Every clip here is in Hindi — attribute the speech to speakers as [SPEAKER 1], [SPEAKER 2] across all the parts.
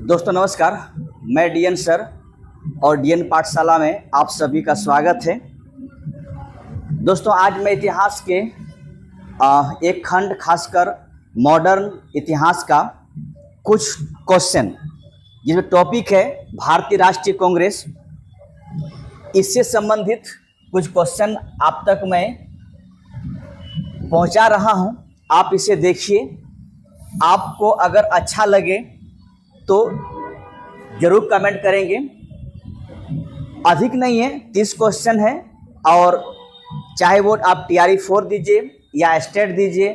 [SPEAKER 1] दोस्तों नमस्कार, मैं डीएन सर और डीएन पाठशाला में आप सभी का स्वागत है। दोस्तों आज मैं इतिहास के एक खंड खासकर मॉडर्न इतिहास का कुछ क्वेश्चन, जिसमें टॉपिक है भारतीय राष्ट्रीय कांग्रेस, इससे संबंधित कुछ क्वेश्चन आप तक मैं पहुंचा रहा हूं। आप इसे देखिए, आपको अगर अच्छा लगे तो जरूर कमेंट करेंगे। अधिक नहीं है, 30 क्वेश्चन है और चाहे वो आप टीआरई 4 दीजिए या स्टेट दीजिए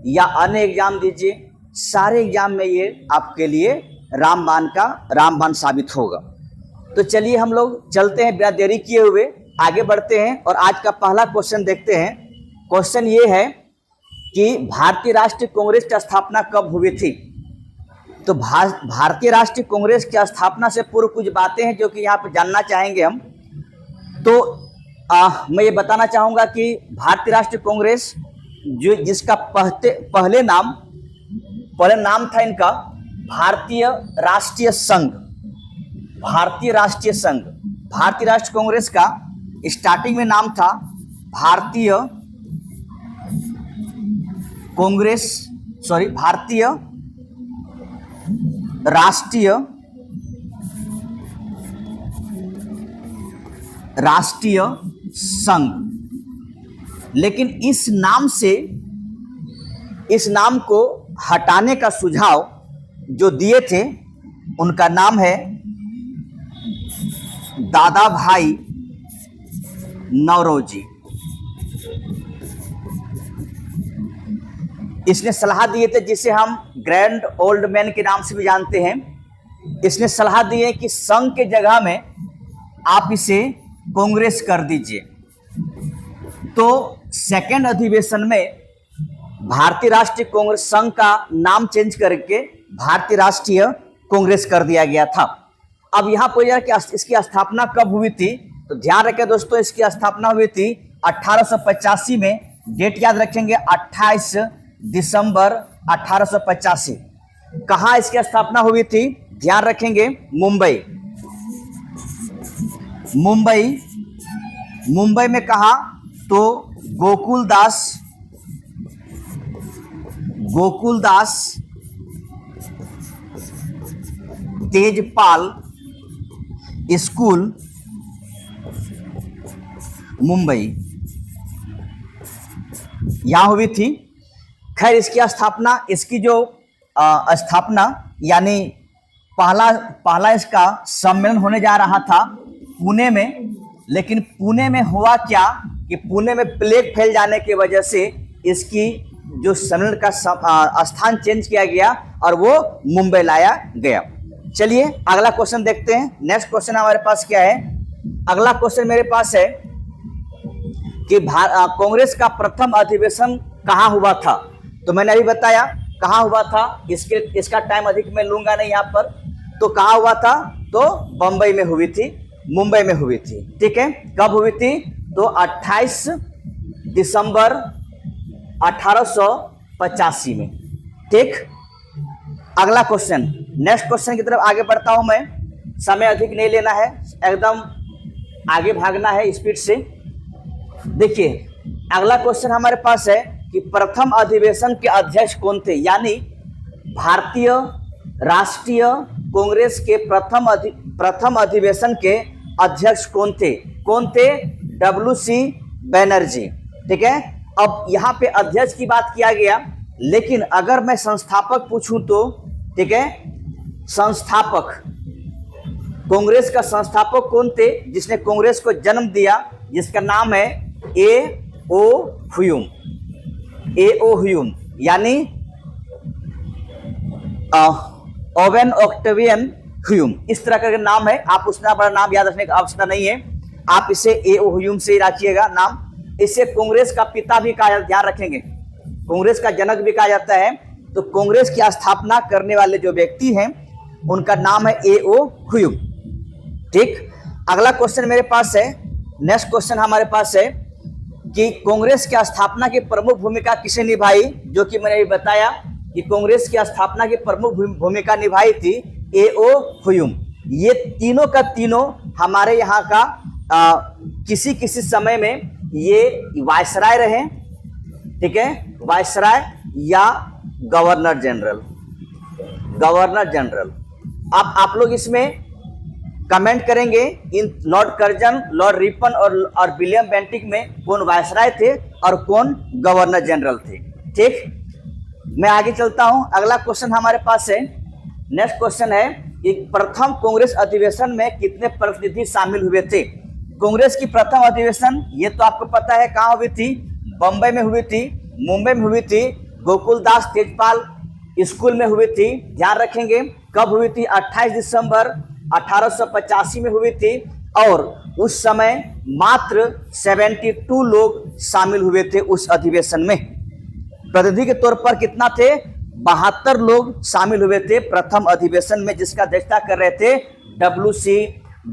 [SPEAKER 1] या अन्य एग्जाम दीजिए, सारे एग्जाम में ये आपके लिए रामबाण साबित होगा। तो चलिए हम लोग चलते हैं, बिना देरी किए हुए आगे बढ़ते हैं और आज का पहला क्वेश्चन देखते हैं। क्वेश्चन ये है कि भारतीय राष्ट्रीय कांग्रेस की स्थापना कब हुई थी। तो भारतीय राष्ट्रीय कांग्रेस की स्थापना से पूर्व कुछ बातें हैं जो कि यहाँ पर जानना चाहेंगे हम। तो मैं ये बताना चाहूँगा कि भारतीय राष्ट्रीय कांग्रेस जिसका पहले नाम था इनका भारतीय राष्ट्रीय संघ। भारतीय राष्ट्रीय कांग्रेस का स्टार्टिंग में नाम था भारतीय राष्ट्रीय संघ। लेकिन इस नाम को हटाने का सुझाव जो दिए थे उनका नाम है दादा भाई नौरोजी। इसने सलाह दिए थे, जिसे हम ग्रैंड ओल्ड मैन के नाम से भी जानते हैं। इसने सलाह दी है कि संघ के जगह में आप इसे कांग्रेस कर दीजिए। तो सेकेंड अधिवेशन में भारतीय राष्ट्रीय कांग्रेस संघ का नाम चेंज करके भारतीय राष्ट्रीय कांग्रेस कर दिया गया था। अब यहाँ पर यह कि इसकी स्थापना कब हुई थी, तो ध्यान रखें दोस्तों, इसकी स्थापना हुई थी 1885 में। डेट याद रखेंगे, 28 दिसंबर 1885। कहाँ इसकी स्थापना हुई थी, ध्यान रखेंगे, मुंबई में कहा तो गोकुलदास तेजपाल स्कूल मुंबई, यहां हुई थी। खैर इसकी स्थापना यानी पहला इसका सम्मेलन होने जा रहा था पुणे में। लेकिन पुणे में हुआ क्या कि पुणे में प्लेग फैल जाने की वजह से इसकी जो सम्मेलन का स्थान चेंज किया गया और वो मुंबई लाया गया। चलिए अगला क्वेश्चन देखते हैं। नेक्स्ट क्वेश्चन हमारे पास क्या है, अगला क्वेश्चन मेरे पास है कि कांग्रेस का प्रथम अधिवेशन कहाँ हुआ था। तो मैंने अभी बताया कहाँ हुआ था, इसका टाइम अधिक मैं लूंगा नहीं यहाँ पर। तो कहाँ हुआ था, तो मुंबई में हुई थी। ठीक है, कब हुई थी, तो 28 दिसंबर 1885 में। ठीक, अगला क्वेश्चन, नेक्स्ट क्वेश्चन की तरफ आगे बढ़ता हूं मैं। समय अधिक नहीं लेना है, एकदम आगे भागना है स्पीड से। देखिए अगला क्वेश्चन हमारे पास है कि प्रथम अधिवेशन के अध्यक्ष कौन थे, यानी भारतीय राष्ट्रीय कांग्रेस के प्रथम अधिवेशन के अध्यक्ष कौन थे। WC बनर्जी। ठीक है, अब यहाँ पे अध्यक्ष की बात किया गया, लेकिन अगर मैं संस्थापक पूछूं तो, ठीक है, कांग्रेस का संस्थापक कौन थे जिसने कांग्रेस को जन्म दिया, जिसका नाम है A.O. ह्यूम, यानी ओवेन ऑक्टेवियन ह्यूम, इस तरह का नाम है। आप उसका बड़ा नाम याद रखने की आवश्यकता नहीं है, आप इसे A.O. ह्यूम से रखिएगा नाम। इसे कांग्रेस का पिता भी कहा, ध्यान रखेंगे, कांग्रेस का जनक भी कहा जाता है। तो कांग्रेस की स्थापना करने वाले जो व्यक्ति हैं उनका नाम है A.O. ह्यूम। ठीक, अगला क्वेश्चन मेरे पास है, नेक्स्ट क्वेश्चन हमारे पास है कि कांग्रेस की स्थापना की प्रमुख भूमिका किसे निभाई, जो कि मैंने बताया कि कांग्रेस की स्थापना की प्रमुख भूमिका निभाई थी एओ हुयुम, ये तीनों का तीनों हमारे यहाँ का किसी किसी समय में ये वायसराय रहे, ठीक है, वायसराय या गवर्नर जनरल, गवर्नर जनरल। अब आप लोग इसमें कमेंट करेंगे इन लॉर्ड कर्जन, लॉर्ड रिपन और विलियम बेंटिक में कौन वायसराय थे और कौन गवर्नर जनरल थे। ठीक, मैं आगे चलता हूं। अगला क्वेश्चन हमारे पास है, नेक्स्ट क्वेश्चन है कि प्रथम कांग्रेस अधिवेशन में कितने प्रतिनिधि शामिल हुए थे। कांग्रेस की प्रथम अधिवेशन ये तो आपको पता है कहाँ हुई थी, बम्बई में हुई थी, मुंबई में हुई थी, गोकुलदास तेजपाल स्कूल में हुई थी। ध्यान रखेंगे कब हुई थी, 28 दिसंबर 1885 में हुई थी और उस समय मात्र 72 लोग शामिल हुए थे उस अधिवेशन में। प्रतिनिधि के तौर पर कितना थे, 72 लोग शामिल हुए थे प्रथम अधिवेशन में, जिसका अध्यक्षता कर रहे थे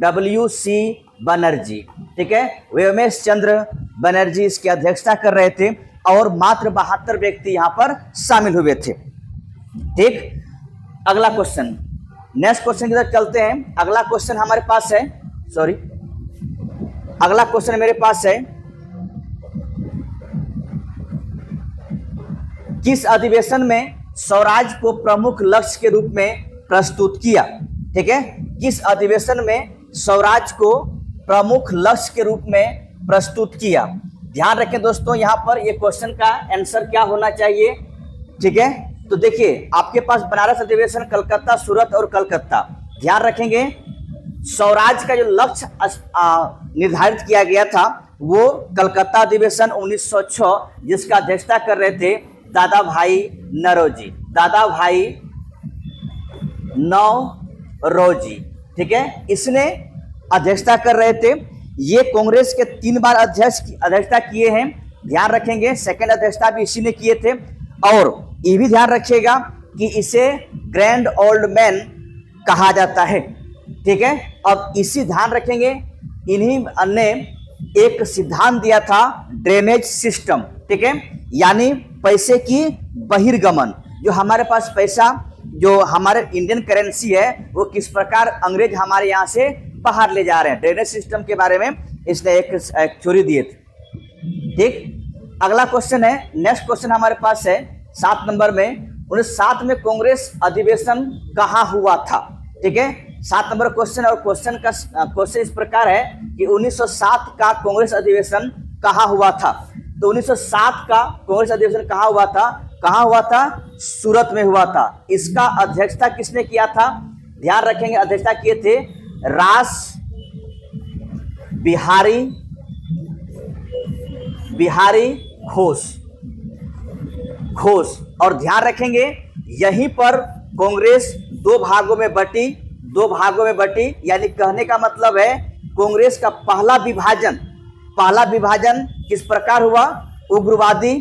[SPEAKER 1] WC बनर्जी। ठीक है, व्योमेश चंद्र बनर्जी इसकी अध्यक्षता कर रहे थे और मात्र 72 व्यक्ति यहां पर शामिल हुए थे। ठीक, अगला क्वेश्चन, नेक्स्ट क्वेश्चन की तरफ चलते हैं। अगला क्वेश्चन हमारे पास है, सॉरी, अगला क्वेश्चन मेरे पास है, किस अधिवेशन में स्वराज को प्रमुख लक्ष्य के रूप में प्रस्तुत किया। ठीक है, किस अधिवेशन में स्वराज को प्रमुख लक्ष्य के रूप में प्रस्तुत किया। ध्यान रखें दोस्तों, यहां पर ये क्वेश्चन का आंसर क्या होना चाहिए। ठीक है, तो देखिए आपके पास बनारस अधिवेशन, कलकत्ता, सूरत और कलकत्ता। ध्यान रखेंगे स्वराज का जो लक्ष्य निर्धारित किया गया था वो कलकत्ता अधिवेशन 1906, जिसका अध्यक्षता कर रहे थे दादा भाई नौरोजी, दादा भाई नौरोजी। ठीक है, इसने अध्यक्षता कर रहे थे। ये कांग्रेस के 3 बार अध्यक्षता किए हैं। ध्यान रखेंगे सेकंड अध्यक्षता भी इसी ने किए थे। और ये भी ध्यान रखिएगा कि इसे ग्रैंड ओल्ड मैन कहा जाता है। ठीक है, अब इसी ध्यान रखेंगे, इन्हीं ने एक सिद्धांत दिया था ड्रेनेज सिस्टम। ठीक है, यानी पैसे की बहिर्गमन, जो हमारे पास पैसा, जो हमारे इंडियन करेंसी है, वो किस प्रकार अंग्रेज हमारे यहाँ से बाहर ले जा रहे हैं। ड्रेनेज सिस्टम के बारे में इसने एक थ्योरी दिए थे। ठीक, अगला क्वेश्चन है, नेक्स्ट क्वेश्चन हमारे पास है 7 नंबर में, 1907 में कांग्रेस अधिवेशन कहाँ हुआ था। ठीक है, 7 नंबर क्वेश्चन, और क्वेश्चन इस प्रकार है कि 1907 का कांग्रेस अधिवेशन कहाँ हुआ था। तो 1907 का कांग्रेस अधिवेशन कहाँ हुआ था, कहाँ हुआ था, सूरत में हुआ था। इसका अध्यक्षता किसने किया था, ध्यान रखेंगे अध्यक्षता किए थे रास बिहारी घोष। और ध्यान रखेंगे यहीं पर कांग्रेस 2 भागों में बटी, यानी कहने का मतलब है कांग्रेस का पहला विभाजन किस प्रकार हुआ, उग्रवादी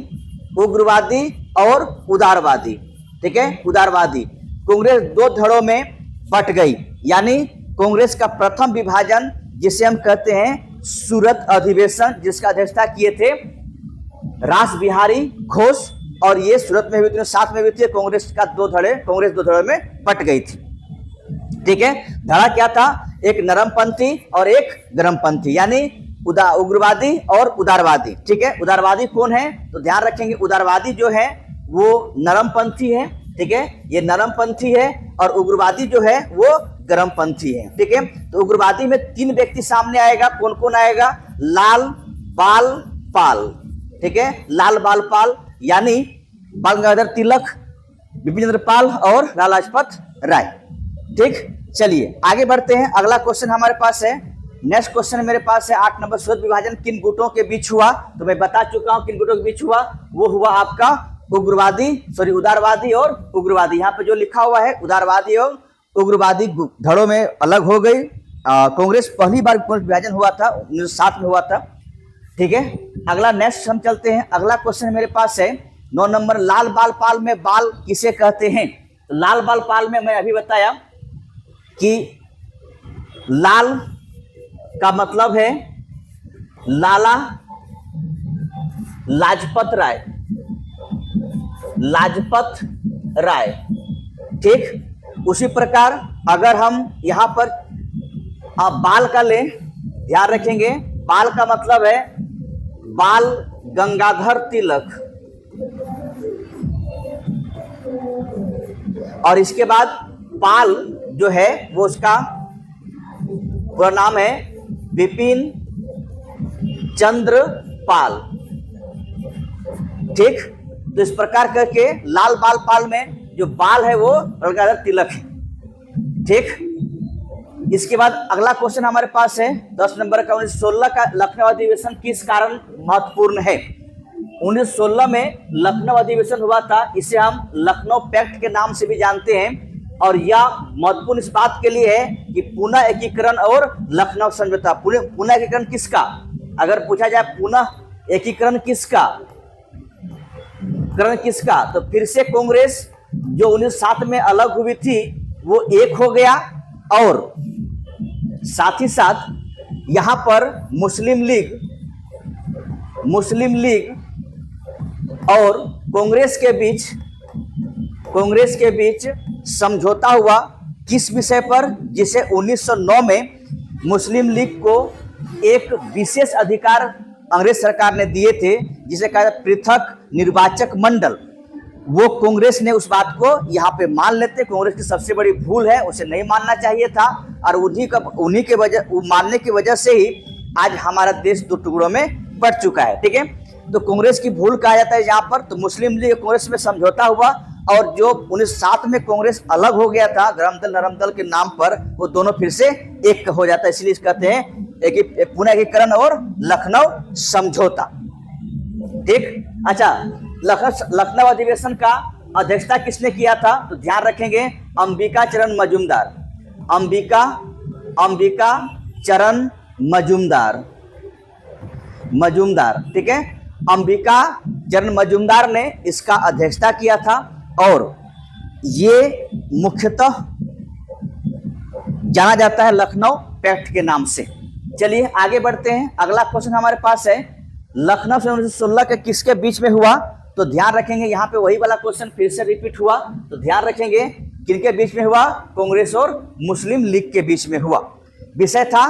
[SPEAKER 1] और उदारवादी। ठीक है, उदारवादी। कांग्रेस 2 धड़ों में बट गई, यानी कांग्रेस का प्रथम विभाजन जिसे हम कहते हैं सूरत अधिवेशन, जिसका अध्यक्षता किए थे रास बिहारी घोष, और ये सूरत में हुई थी, साथ में हुई थी। कांग्रेस 2 धड़ों में बट गई थी। ठीक है, धड़ा क्या था, एक नरमपंथी और एक गरमपंथी, यानी उग्रवादी और उदारवादी। ठीक है, उदारवादी कौन है, तो ध्यान रखेंगे उदारवादी जो है वो नरमपंथी है। ठीक है, ये नरमपंथी है और उग्रवादी जो है वो गरमपंथी है। ठीक है, तो उग्रवादी में 3 व्यक्ति सामने आएगा, कौन कौन आएगा, लाल बाल पाल। ठीक है, लाल बाल पाल यानी बाल गंगाधर तिलक, बिपिन चंद्र पाल और लाला लाजपत राय। ठीक, चलिए आगे बढ़ते हैं। अगला क्वेश्चन हमारे पास है, नेक्स्ट क्वेश्चन मेरे पास है 8 नंबर, सूरत विभाजन किन गुटों के बीच हुआ। तो मैं बता चुका हूं किन गुटों के बीच हुआ, वो हुआ आपका उदारवादी और उग्रवादी। यहाँ पे जो लिखा हुआ है उदारवादी और उग्रवादी धड़ों में अलग हो गई। कांग्रेस पहली बार विभाजन हुआ था 1907 में हुआ था। ठीक है, अगला नेक्स्ट हम चलते हैं। अगला क्वेश्चन मेरे पास है 9 नंबर, लाल बाल पाल में बाल किसे कहते हैं। तो लाल बाल पाल में मैं अभी बताया कि लाल का मतलब है लाला लाजपत राय। ठीक, उसी प्रकार अगर हम यहाँ पर बाल का लें, ध्यान रखेंगे बाल का मतलब है बाल गंगाधर तिलक, और इसके बाद पाल जो है वो उसका पूरा नाम है विपिन चंद्र पाल। ठीक, तो इस प्रकार करके लाल बाल पाल में जो बाल है वो गंगाधर तिलक है। ठीक, इसके बाद अगला क्वेश्चन हमारे पास है 10 नंबर का। 1916 का लखनऊ अधिवेशन किस कारण महत्वपूर्ण है? 1916 में लखनऊ अधिवेशन हुआ था, इसे हम लखनऊ पैक्ट के नाम से भी जानते हैं, और यह महत्वपूर्ण इस बात के लिए है कि पुनः एकीकरण और लखनऊ समझौता। पुनः एकीकरण किसका? अगर पूछा जाए पुनः एकीकरण किसका, तो फिर से कांग्रेस जो 1907 में अलग हुई थी वो एक हो गया, और साथ ही साथ यहाँ पर मुस्लिम लीग और कांग्रेस के बीच समझौता हुआ किस विषय पर? जिसे 1909 में मुस्लिम लीग को एक विशेष अधिकार अंग्रेज सरकार ने दिए थे, जिसे कहा जाता पृथक निर्वाचक मंडल। वो कांग्रेस ने उस बात को यहाँ पे मान लेते। कांग्रेस की सबसे बड़ी भूल है, उसे नहीं मानना चाहिए था, और उन्हीं के वजह मानने की वजह से ही आज हमारा देश दो टुकड़ों में बढ़ चुका है। ठीक है, तो कांग्रेस की भूल कहा जाता है यहाँ पर। तो मुस्लिम लीग कांग्रेस में समझौता हुआ, और जो 1907 में कांग्रेस अलग हो गया था गरम दल नरम दल के नाम पर, वो दोनों फिर से एक हो जाता है। इसलिए कहते हैं पुनः एकीकरण और लखनऊ समझौता। ठीक, अच्छा, लखनऊ अधिवेशन का अध्यक्षता किसने किया था? तो ध्यान रखेंगे अंबिका चरण मजूमदार। ठीक है, अंबिका चरण मजूमदार ने इसका अध्यक्षता किया था, और ये मुख्यतः जाना जाता है लखनऊ पैक्ट के नाम से। चलिए आगे बढ़ते हैं। अगला क्वेश्चन हमारे पास है लखनऊ से 1916 के किसके बीच में हुआ? तो ध्यान रखेंगे यहाँ पे वही वाला क्वेश्चन फिर से रिपीट हुआ, तो ध्यान रखेंगे किनके बीच में हुआ? कांग्रेस और मुस्लिम लीग के बीच में हुआ। विषय था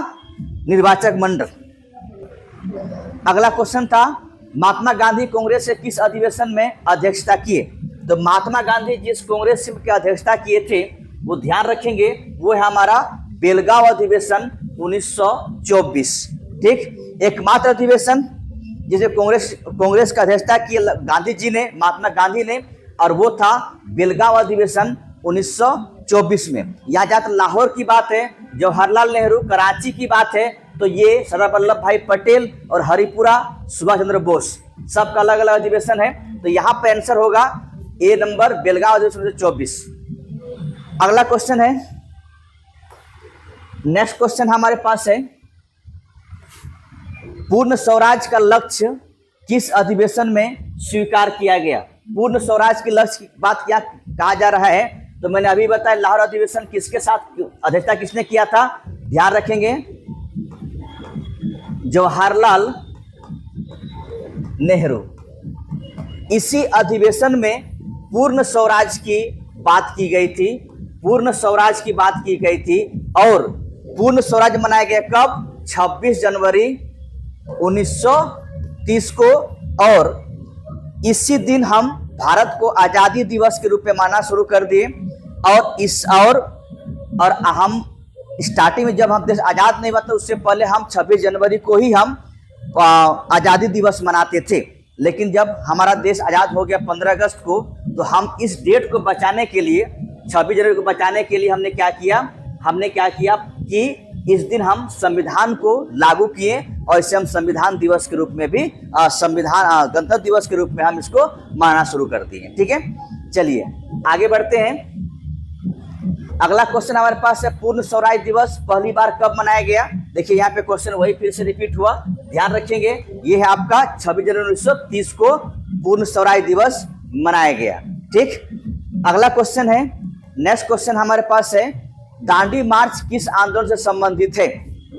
[SPEAKER 1] निर्वाचक मंडल। अगला क्वेश्चन था महात्मा गांधी कांग्रेस के किस अधिवेशन में अध्यक्षता किए? तो महात्मा गांधी जिस कांग्रेस की अध्यक्षता किए थे वो ध्यान रखेंगे वो है हमारा बेलगांव अधिवेशन 1924। ठीक, एकमात्र अधिवेशन जिसे कांग्रेस का अध्यक्षता की गांधी जी ने, महात्मा गांधी ने, और वो था बेलगांव अधिवेशन 1924 में। यहाँ जहाँ लाहौर की बात है, जवाहरलाल नेहरू, कराची की बात है, तो ये सरदार वल्लभ भाई पटेल और हरिपुरा सुभाष चंद्र बोस सबका अलग अलग अधिवेशन है। तो यहाँ पे आंसर होगा ए नंबर, बेलगांव अधिवेशन 1924। अगला क्वेश्चन है, नेक्स्ट क्वेश्चन हमारे पास है पूर्ण स्वराज का लक्ष्य किस अधिवेशन में स्वीकार किया गया? पूर्ण स्वराज के लक्ष्य की बात क्या कहा जा रहा है? तो मैंने अभी बताया लाहौर अधिवेशन किसके साथ अध्यक्षता किसने किया था? ध्यान रखेंगे जवाहरलाल नेहरू। इसी अधिवेशन में पूर्ण स्वराज की बात की गई थी, और पूर्ण स्वराज मनाया गया कब? 26 जनवरी 1930 को, और इसी दिन हम भारत को आज़ादी दिवस के रूप में मानना शुरू कर दिए। और हम स्टार्टिंग में जब हम देश आज़ाद नहीं हुआ था उससे पहले हम 26 जनवरी को ही हम आज़ादी दिवस मनाते थे। लेकिन जब हमारा देश आज़ाद हो गया 15 अगस्त को, तो हम इस डेट को बचाने के लिए, 26 जनवरी को बचाने के लिए हमने क्या किया कि इस दिन हम संविधान को लागू किए, और इसे हम संविधान दिवस के रूप में भी गणतंत्र दिवस के रूप में हम इसको मानना शुरू कर दिए। ठीक है, चलिए आगे बढ़ते हैं। अगला क्वेश्चन हमारे पास है पूर्ण स्वराज दिवस पहली बार कब मनाया गया? देखिए यहाँ पे क्वेश्चन वही फिर से रिपीट हुआ, ध्यान रखेंगे। ये है आपका 26 जनवरी 1930 को पूर्ण स्वराज दिवस मनाया गया। ठीक, अगला क्वेश्चन है, नेक्स्ट क्वेश्चन हमारे पास है दांडी मार्च किस आंदोलन से संबंधित है?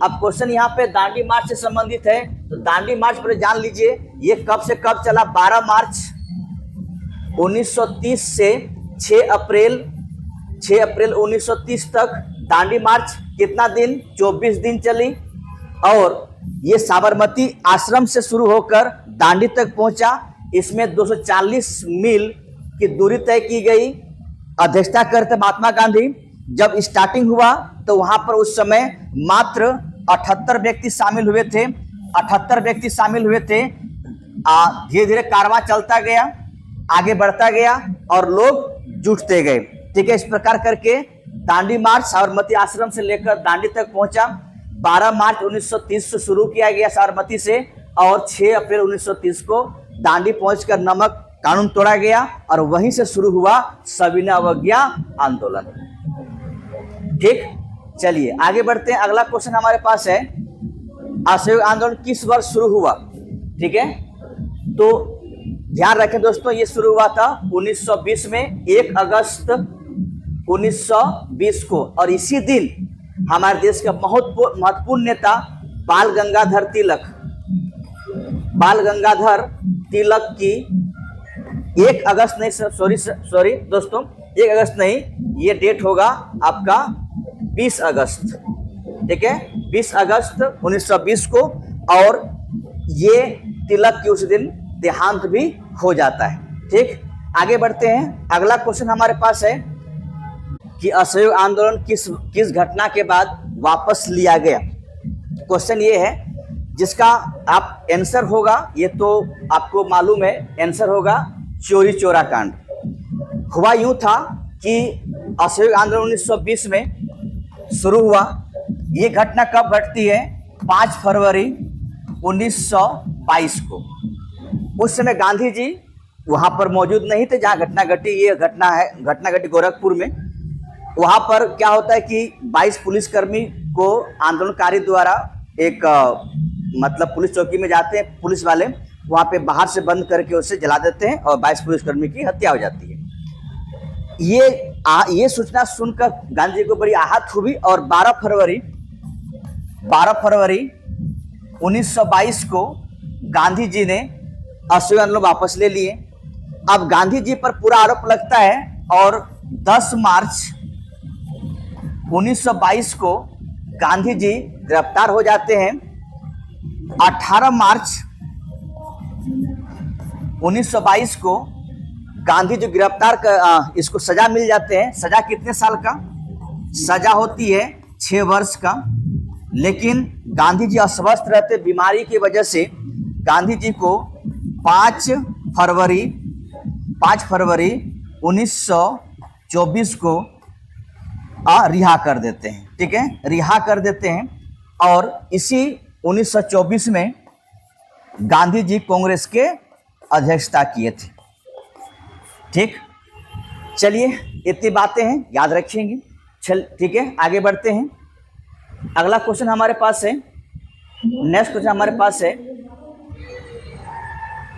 [SPEAKER 1] अब क्वेश्चन यहाँ पे दांडी मार्च से संबंधित है, तो दांडी मार्च पर जान लीजिए ये कब से कब चला। 12 मार्च 1930 से 6 अप्रैल 6 अप्रैल 1930 तक दांडी मार्च कितना दिन, 24 दिन चली। और ये साबरमती आश्रम से शुरू होकर दांडी तक पहुंचा। इसमें 240 मील की दूरी तय की गई। अध्यक्षता करते महात्मा गांधी। जब स्टार्टिंग हुआ तो वहां पर उस समय मात्र 78 व्यक्ति शामिल हुए थे। 78 व्यक्ति शामिल हुए थे। धीरे धीरे कारवां चलता गया, आगे बढ़ता गया और लोग जुटते गए। ठीक है, इस प्रकार करके दांडी मार्च साबरमती आश्रम से लेकर दांडी तक पहुंचा। 12 मार्च 1930 से शुरू किया गया साबरमती से और 6 अप्रैल 1930 को दांडी पहुंचकर नमक कानून तोड़ा गया और वहीं से शुरू हुआ सविनय अवज्ञा आंदोलन। ठीक, चलिए आगे बढ़ते हैं। अगला क्वेश्चन हमारे पास है, असहयोग आंदोलन किस वर्ष शुरू हुआ? ठीक है, तो ध्यान रखें दोस्तों, ये शुरू हुआ था 1920 में, 1 अगस्त 1920 को। और इसी दिन हमारे देश का महत्वपूर्ण नेता बाल गंगाधर तिलक की 1 अगस्त नहीं, सॉरी दोस्तों, 1 अगस्त नहीं, ये डेट होगा आपका 20 अगस्त। ठीक है, 20 अगस्त 1920 को। और ये तिलक की उस दिन देहांत भी हो जाता है। ठीक, आगे बढ़ते हैं। अगला क्वेश्चन हमारे पास है कि असहयोग आंदोलन किस घटना के बाद वापस लिया गया? क्वेश्चन ये है जिसका आप आंसर होगा, ये तो आपको मालूम है, आंसर होगा चोरी चोरा कांड। हुआ यूं था कि असहयोग आंदोलन 1920 में शुरू हुआ। ये घटना कब घटती है? 5 फरवरी 1922 को। उस समय गांधी जी वहां पर मौजूद नहीं थे जहां घटना घटी। ये घटना घटी गोरखपुर में। वहां पर क्या होता है कि 22 पुलिसकर्मी को आंदोलनकारी द्वारा एक मतलब पुलिस चौकी में जाते हैं पुलिस वाले, वहां पे बाहर से बंद करके उसे जला देते हैं और 22 पुलिसकर्मी की हत्या हो जाती है। ये सूचना सुनकर गांधी जी को बड़ी आहत हुई और 12 फरवरी 1922 को गांधी जी ने असहयोग आंदोलन वापस ले लिए। अब गांधी जी पर पूरा आरोप लगता है और 10 मार्च 1922 को गांधी जी गिरफ्तार हो जाते हैं। 18 मार्च 1922 को गांधी जी गिरफ्तार कर इसको सजा मिल जाते हैं। सजा कितने साल का? सजा होती है 6 वर्ष का। लेकिन गांधी जी अस्वस्थ रहते बीमारी की वजह से गांधी जी को 5 फरवरी 1924 को रिहा कर देते हैं। ठीक है, रिहा कर देते हैं। और इसी 1924 में गांधी जी कांग्रेस के अध्यक्षता किए थे। ठीक, चलिए इतनी बातें हैं, याद रखेंगे। ठीक है, आगे बढ़ते हैं। अगला क्वेश्चन हमारे पास है, नेक्स्ट क्वेश्चन हमारे पास है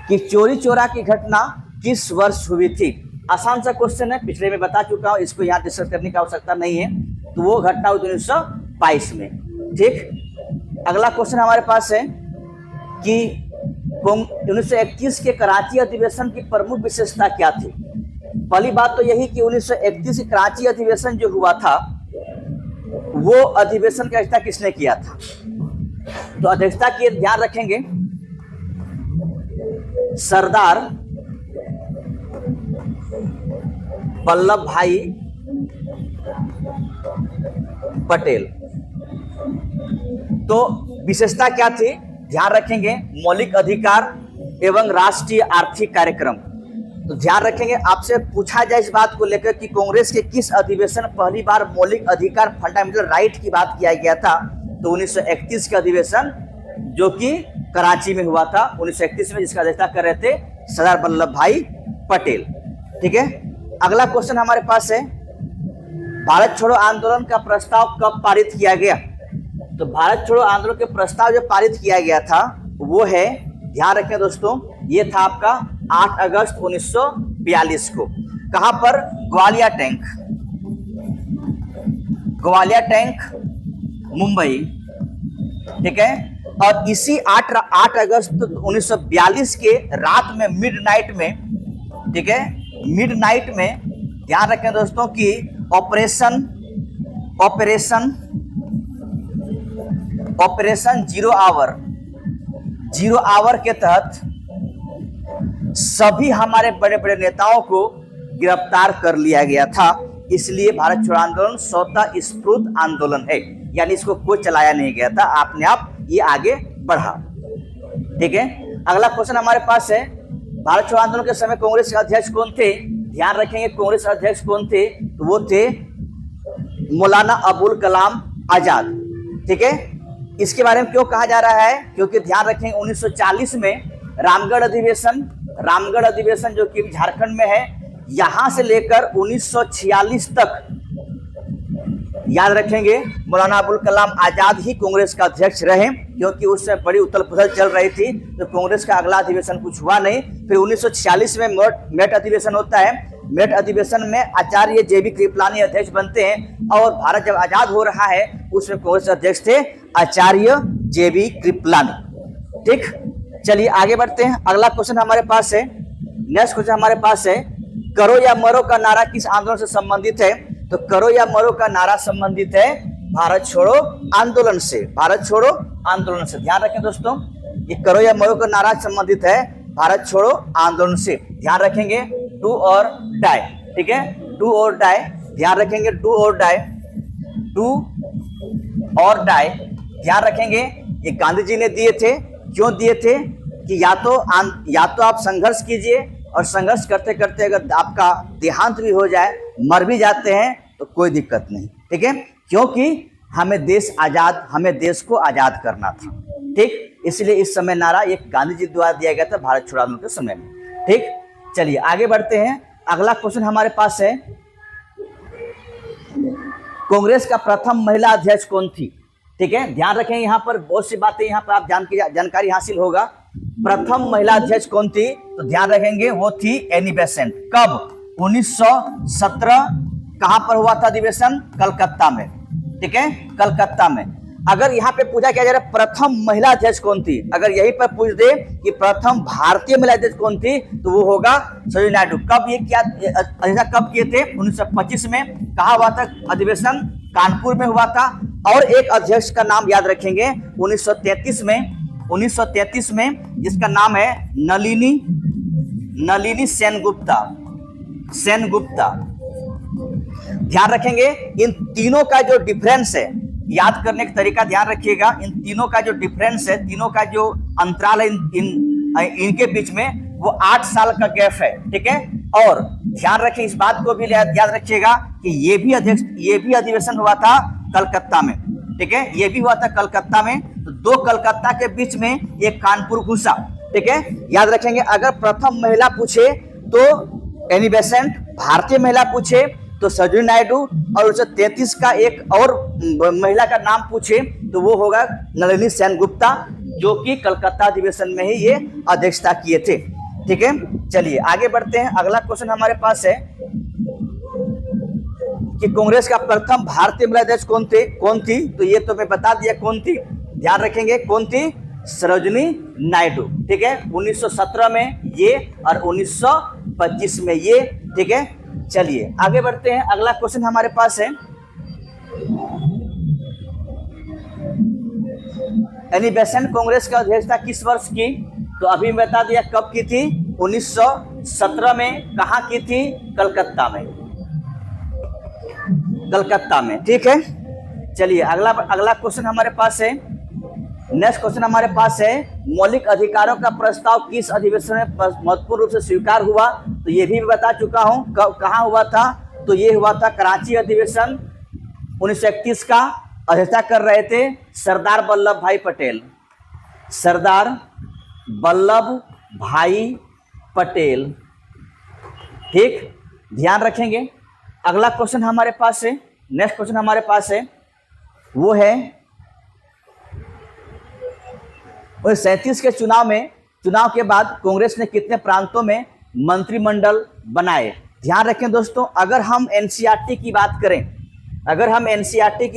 [SPEAKER 1] कि चोरी चोरा की घटना किस वर्ष हुई थी? आसान सा क्वेश्चन है, पिछले में बता चुका हूं, इसको यहाँ डिस्कस करने की आवश्यकता नहीं है। तो वो घटना हुई 1922 में। ठीक, अगला क्वेश्चन हमारे पास है कि 1931 के कराची अधिवेशन की प्रमुख विशेषता क्या थी? पहली बात तो यही कि 1931 के कराची अधिवेशन जो हुआ था, वो अधिवेशन की अध्यक्षता किसने किया था? तो अध्यक्षता की ध्यान रखेंगे सरदार वल्लभ भाई पटेल। तो विशेषता क्या थी? ध्यान रखेंगे मौलिक अधिकार एवं राष्ट्रीय आर्थिक कार्यक्रम। तो ध्यान रखेंगे, आपसे पूछा जाए इस बात को लेकर कि कांग्रेस के किस अधिवेशन में पहली बार मौलिक अधिकार फंडामेंटल राइट की बात किया गया था? तो 1931 का अधिवेशन जो कि कराची में हुआ था 1931 में, जिसका अध्यक्षता कर रहे थे सरदार वल्लभ भाई पटेल। ठीक है, अगला क्वेश्चन हमारे पास है, भारत छोड़ो आंदोलन का प्रस्ताव कब पारित किया गया? तो भारत छोड़ो आंदोलन के प्रस्ताव जो पारित किया गया था वो है, ध्यान रखें दोस्तों, ये था आपका 8 अगस्त 1942 को। कहां पर? ग्वालियर टैंक मुंबई। ठीक है, और इसी 8 अगस्त 1942 के रात में मिडनाइट में, ठीक है, मिडनाइट में ध्यान रखें दोस्तों कि operation operation operation zero hour के तहत सभी हमारे बड़े बड़े नेताओं को गिरफ्तार कर लिया गया था। इसलिए भारत छोड़ो आंदोलन स्वतः स्फूर्त आंदोलन है, यानी इसको कोई चलाया नहीं गया था, अपने आप ये आगे बढ़ा। ठीक है, अगला क्वेश्चन हमारे पास है, भारत छोड़ो आंदोलन के समय कांग्रेस के अध्यक्ष कौन थे? ध्यान रखेंगे कांग्रेस अध्यक्ष कौन थे, तो वो थे मौलाना अबुल कलाम आजाद। ठीक है, इसके बारे में क्यों कहा जा रहा है, क्योंकि ध्यान रखेंगे 1940 में रामगढ़ अधिवेशन जो कि झारखंड में है, यहां से लेकर 1946 तक याद रखेंगे मौलाना अबुल कलाम आजाद ही कांग्रेस का अध्यक्ष रहे, क्योंकि उससे बड़ी उथल पुथल चल रही थी, तो कांग्रेस का अगला अधिवेशन कुछ हुआ नहीं। फिर 1946 में मेट अधिवेशन होता है। मेट अधिवेशन में आचार्य JB कृपलानी अध्यक्ष बनते हैं, और भारत जब आजाद हो रहा है उसमें कांग्रेस अध्यक्ष थे आचार्य JB कृपलानी। ठीक, चलिए आगे बढ़ते हैं। अगला क्वेश्चन हमारे पास है, नेक्स्ट क्वेश्चन हमारे पास है, करो या मरो का नारा किस आंदोलन से संबंधित है? तो करो या मरो का नारा संबंधित है भारत छोड़ो आंदोलन से, भारत छोड़ो आंदोलन से। ध्यान रखें दोस्तों, ये करो या मरो का नारा संबंधित है भारत छोड़ो आंदोलन से। ध्यान रखेंगे डू और डाई। ठीक है, डू और डाई, ध्यान रखेंगे डू और डाई, डू और डाई। ध्यान रखेंगे ये गांधी जी ने दिए थे। क्यों दिए थे कि या तो आप संघर्ष कीजिए, और संघर्ष करते करते अगर आपका देहांत भी हो जाए, मर भी जाते हैं, तो कोई दिक्कत नहीं। ठीक है, क्योंकि हमें देश को आजाद करना था। ठीक, इसलिए इस समय नारा ये गांधी जी द्वारा दिया गया था भारत छोड़ो आंदोलन के समय में। ठीक, चलिए आगे बढ़ते हैं। अगला क्वेश्चन हमारे पास है, कांग्रेस का प्रथम महिला अध्यक्ष कौन थी? ठीक है, ध्यान रखें, यहाँ पर बहुत सी बातें यहाँ पर आप जानकारी हासिल होगा। प्रथम महिला अध्यक्ष कौन थी? तो ध्यान रखेंगे वो थी एनी बेसेंट। कब? 1917। कहां पर हुआ था अधिवेशन? कलकत्ता में। ठीक है, कलकत्ता में। अगर यहाँ पे पूछा क्या जा रहा है प्रथम महिला अध्यक्ष कौन थी, अगर यहीं पर पूछ दे कि प्रथम भारतीय महिला अध्यक्ष कौन थी, तो वो होगा सरोजिनी नायडू। कब ये क्या कब किए थे? 1925 में। कहा हुआ था अधिवेशन? कानपुर में हुआ था। और एक अध्यक्ष का नाम याद रखेंगे 1933 में, जिसका नाम है नलिनी सेनगुप्ता। ध्यान रखेंगे इन तीनों का जो डिफरेंस है, याद करने का तरीका ध्यान रखिएगा, इन तीनों का जो डिफरेंस है, तीनों का जो अंतराल है इनके बीच में, वो 8 साल का गैप है। ठीक है, और ध्यान रखें इस बात को भी याद रखिएगा कि ये भी अधिवेशन हुआ था कलकत्ता में। ठीक है, ये भी हुआ था कलकत्ता में, तो 2 कलकत्ता के बीच में एक कानपुर घुसा। ठीक है, याद रखेंगे अगर प्रथम महिला पूछे तो एनी बेसेंट, भारतीय महिला पूछे तो सरोजिनी नायडू, और 1933 का एक और महिला का नाम पूछे तो वो होगा नलिनी सेनगुप्ता, जो कि कलकत्ता अधिवेशन में ही ये अध्यक्षता किए थे। ठीक है, चलिए आगे बढ़ते हैं। अगला क्वेश्चन हमारे पास है कि कांग्रेस का प्रथम भारतीय महिला अध्यक्ष कौन थी? तो ये तो मैं बता दिया कौन थी। ध्यान रखेंगे कौन थी? सरोजिनी नायडू। ठीक है, 1917 में ये और 1925 में ये। ठीक है, चलिए आगे बढ़ते हैं। अगला क्वेश्चन हमारे पास है, एनी बेसेंट कांग्रेस का अध्यक्षता किस वर्ष की? तो अभी मैं बता दिया कब की थी, 1917 में। कहाँ की थी? कलकत्ता में। ठीक है, चलिए अगला क्वेश्चन हमारे पास है, नेक्स्ट क्वेश्चन हमारे पास है, मौलिक अधिकारों का प्रस्ताव किस अधिवेशन में महत्वपूर्ण रूप से स्वीकार हुआ? तो ये भी बता चुका हूं कहाँ हुआ था। तो ये हुआ था कराची अधिवेशन 1931 का। अध्यक्षता कर रहे थे सरदार वल्लभ भाई पटेल। ठीक, ध्यान रखेंगे। अगला क्वेश्चन हमारे पास है, नेक्स्ट क्वेश्चन हमारे पास है, वो है 1937 के चुनाव के बाद कांग्रेस ने कितने प्रांतों में मंत्रिमंडल बनाए? ध्यान रखें दोस्तों, अगर हम एनसीईआरटी की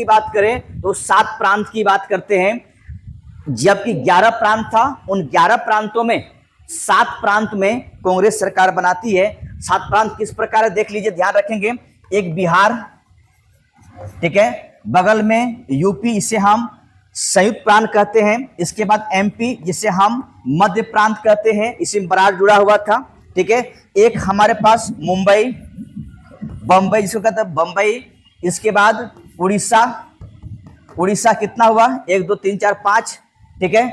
[SPEAKER 1] बात करें तो 7 प्रांत की बात करते हैं, जबकि 11 प्रांत था। उन 11 प्रांतों में 7 प्रांत में कांग्रेस सरकार बनाती है। 7 प्रांत किस प्रकार है देख लीजिए, ध्यान रखेंगे। एक बिहार, ठीक है। बगल में यूपी, इसे हम संयुक्त प्रांत कहते हैं। इसके बाद एमपी, जिसे हम मध्य प्रांत कहते हैं, इसी में बराबर जुड़ा हुआ था। ठीक है। एक हमारे पास मुंबई, बम्बई जिसको कहते हैं बम्बई। इसके बाद उड़ीसा, उड़ीसा कितना हुआ, 1 2 3 4 5। ठीक है।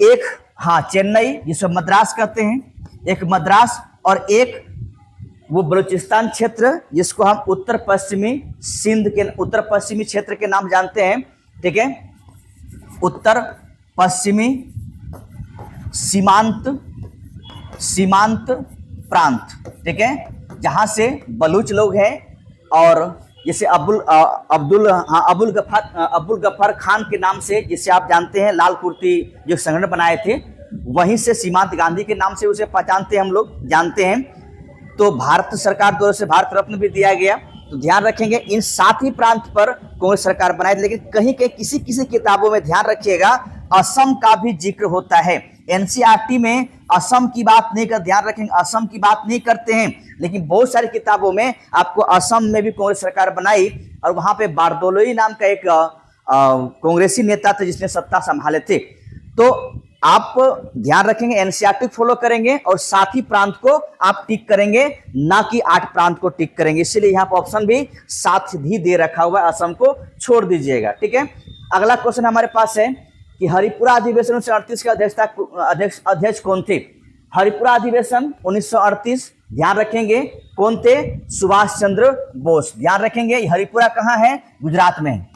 [SPEAKER 1] एक हाँ चेन्नई, जिसको मद्रास कहते हैं, एक मद्रास, और एक वो बलूचिस्तान क्षेत्र जिसको हम उत्तर पश्चिमी सिंध के, उत्तर पश्चिमी क्षेत्र के नाम जानते हैं। ठीक है। उत्तर पश्चिमी सीमांत प्रांत। ठीक है। जहां से बलूच लोग हैं, और जैसे अब्दुल गफ्फार खान के नाम से, जिसे आप जानते हैं लाल कुर्ती जो संगठन बनाए थे, वहीं से सीमांत गांधी के नाम से उसे पहचानते हैं, हम लोग जानते हैं। तो भारत सरकार द्वारा से भारत रत्न भी दिया गया। तो ध्यान रखेंगे इन 7 ही प्रांत पर कांग्रेस सरकार बनाई थी। लेकिन कहीं कहीं किसी किसी किताबों में ध्यान रखिएगा असम का भी जिक्र होता है। एनसीईआरटी में असम की बात नहीं कर, ध्यान रखेंगे असम की बात नहीं करते हैं, लेकिन बहुत सारी किताबों में आपको असम में भी कांग्रेस सरकार बनाई, और वहां पे बारदोलोई नाम का एक कांग्रेसी नेता थे जिसने सत्ता संभाले थे। तो आप ध्यान रखेंगे एनसीईआरटी फॉलो करेंगे, और 7 ही प्रांत को आप टिक करेंगे, ना कि 8 प्रांत को टिक करेंगे। इसलिए यहाँ पर ऑप्शन भी 7 भी दे रखा हुआ है, असम को छोड़ दीजिएगा। ठीक है। अगला क्वेश्चन हमारे पास है कि हरिपुरा अधिवेशन 1938 के अध्यक्ष कौन थे। हरिपुरा अधिवेशन 1938, ध्यान रखेंगे कौन थे, सुभाष चंद्र बोस। ध्यान रखेंगे हरिपुरा कहाँ है, गुजरात में है।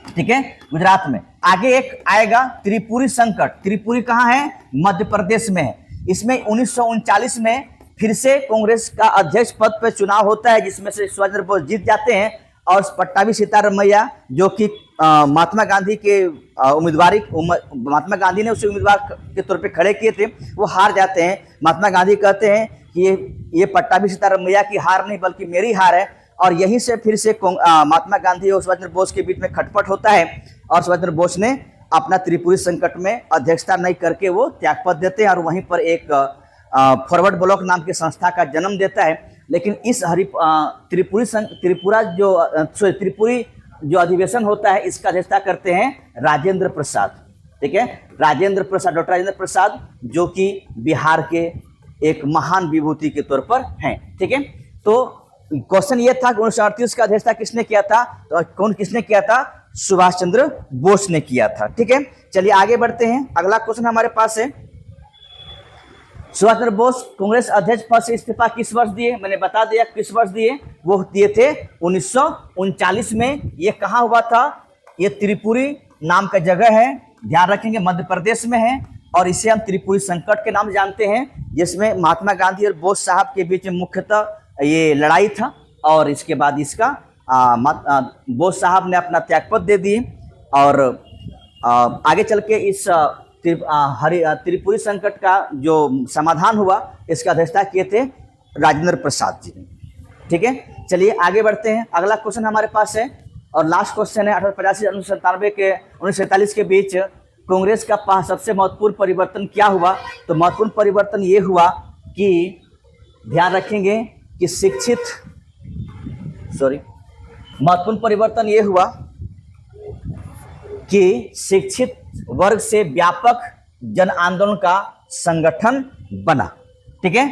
[SPEAKER 1] ठीक है, गुजरात में। आगे एक आएगा त्रिपुरी संकट। त्रिपुरी कहाँ है, मध्य प्रदेश में है। इसमें 1939 में फिर से कांग्रेस का अध्यक्ष पद पर चुनाव होता है, जिसमें से सुभाष चंद्र बोस जीत जाते हैं, और पट्टाभी सीतारामैया जो कि महात्मा गांधी के महात्मा गांधी ने उसे उम्मीदवार के तौर पे खड़े किए थे, वो हार जाते हैं। महात्मा गांधी कहते हैं कि ये पट्टाभी सीतारामैया की हार नहीं बल्कि मेरी हार है, और यहीं से फिर से महात्मा गांधी और सुभाष चंद्र बोस के बीच में खटपट होता है, और सुभाष चंद्र बोस ने अपना त्रिपुरी संकट में अध्यक्षता नहीं करके वो त्यागपत्र देते हैं, और वहीं पर एक फॉरवर्ड ब्लॉक नाम की संस्था का जन्म देता है। लेकिन इस त्रिपुरी जो अधिवेशन होता है, इसका अध्यक्षता करते हैं राजेंद्र प्रसाद। ठीक है, राजेंद्र प्रसाद, डॉक्टर राजेंद्र प्रसाद, जो कि बिहार के एक महान विभूति के तौर पर हैं। ठीक है। तो क्वेश्चन ये था कि 1938 का अध्यक्षता किसने किया था, तो किसने किया था, सुभाष चंद्र बोस ने किया था। ठीक है। चलिए आगे बढ़ते हैं। अगला क्वेश्चन हमारे पास है, सुभाष चंद्र बोस कांग्रेस अध्यक्ष पद से इस्तीफा किस वर्ष दिए। मैंने बता दिया किस वर्ष दिए, वो दिए थे 1939 में। ये कहाँ हुआ था, ये त्रिपुरी नाम का जगह है, ध्यान रखेंगे मध्य प्रदेश में है, और इसे हम त्रिपुरी संकट के नाम जानते हैं, जिसमें महात्मा गांधी और बोस साहब के बीच में मुख्यतः ये लड़ाई था, और इसके बाद इसका बोस साहब ने अपना त्यागपत्र दे दिए, और आगे चल के इस त्रिपुरी संकट का जो समाधान हुआ, इसका अध्यक्षता किए थे राजेंद्र प्रसाद जी ने। ठीक है। चलिए आगे बढ़ते हैं। अगला क्वेश्चन हमारे पास है, और लास्ट क्वेश्चन है 1885 से 1947 के बीच कांग्रेस का सबसे महत्वपूर्ण परिवर्तन क्या हुआ। तो महत्वपूर्ण परिवर्तन ये हुआ कि ध्यान रखेंगे कि महत्वपूर्ण परिवर्तन ये हुआ कि शिक्षित वर्ग से व्यापक जन आंदोलन का संगठन बना। ठीक है।